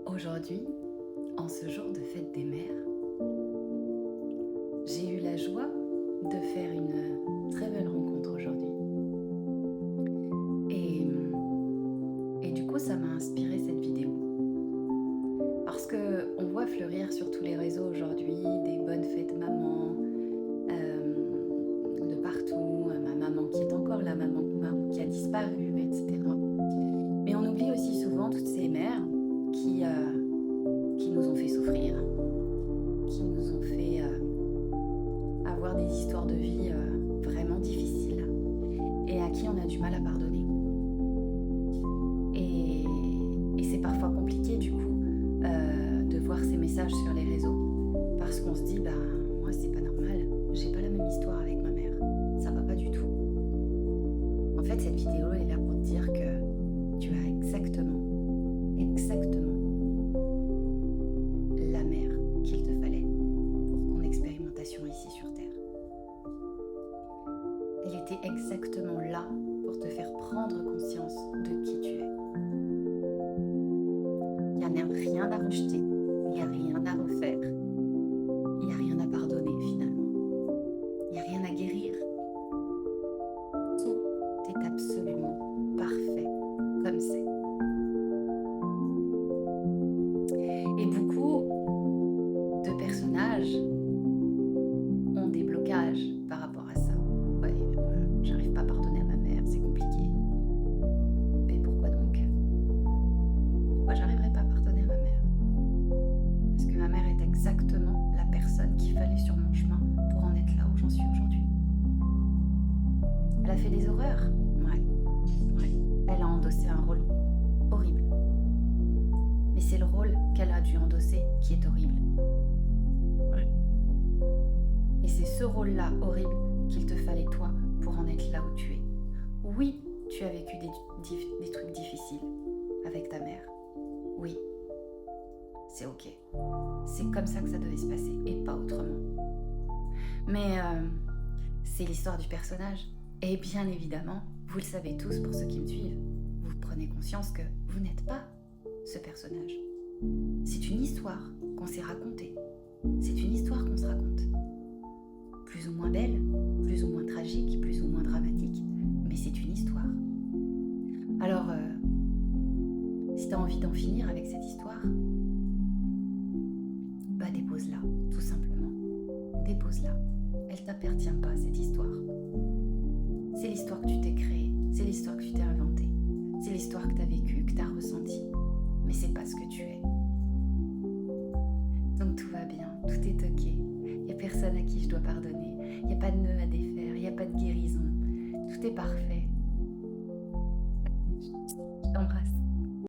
Aujourd'hui, en ce jour de fête des mères, j'ai eu la joie de faire une très belle rencontre aujourd'hui. Et, et du coup, ça m'a inspiré cette vidéo. Parce que on voit fleurir sur tous les réseaux aujourd'hui des bonnes fêtes maman, de partout, ma maman qui est encore là, maman qui a disparu, etc. Mais on oublie aussi souvent toutes ces mères qui nous ont fait souffrir, qui nous ont fait avoir des histoires de vie vraiment difficiles et à qui on a du mal à pardonner. Et, et c'est parfois compliqué du coup de voir ces messages sur les réseaux parce qu'on se dit bah moi c'est pas normal, j'ai pas la même histoire avec ma mère, ça va pas du tout. En fait cette vidéo est là pour te dire que tu as exactement la mère qu'il te fallait pour ton expérimentation ici sur Terre. Elle était exactement là pour te faire prendre conscience de qui tu es. Il n'y a rien à rejeter, il n'y a rien à refaire, il n'y a rien à pardonner finalement, il n'y a rien à guérir. Tout est absolument parfait comme c'est. Et beaucoup de personnages ont des blocages par rapport à ça. Ouais, j'arrive pas à pardonner à ma mère, c'est compliqué. Mais pourquoi donc? Pourquoi j'arriverai pas à pardonner à ma mère? Parce que ma mère est exactement la personne qu'il fallait sur mon chemin pour en être là où j'en suis aujourd'hui. Elle a fait des horreurs, ouais. Elle a endossé un rôle horrible. Mais c'est le rôle qu'elle a dû endosser qui est horrible. Ouais. Et c'est ce rôle-là horrible qu'il te fallait toi pour en être là où tu es. Oui, tu as vécu des trucs difficiles avec ta mère. Oui, c'est ok. C'est comme ça que ça devait se passer et pas autrement. Mais c'est l'histoire du personnage. Et bien évidemment, vous le savez tous pour ceux qui me suivent, vous prenez conscience que vous n'êtes pas ce personnage. C'est une histoire qu'on s'est racontée. C'est une histoire qu'on se raconte. Plus ou moins belle, plus ou moins tragique, plus ou moins dramatique, mais c'est une histoire. Alors, si tu as envie d'en finir avec cette histoire, bah dépose-la, tout simplement. Dépose-la. Elle t'appartient pas, cette histoire. C'est l'histoire que tu t'es créée, c'est l'histoire que tu t'es inventée, c'est l'histoire que tu as vécue, que tu as ressentie, mais c'est pas ce que tu es. Donc tout va bien, tout est ok. Il n'y a personne à qui je dois pardonner, il n'y a pas de nœud à défaire, il n'y a pas de guérison, tout est parfait. Je t'embrasse.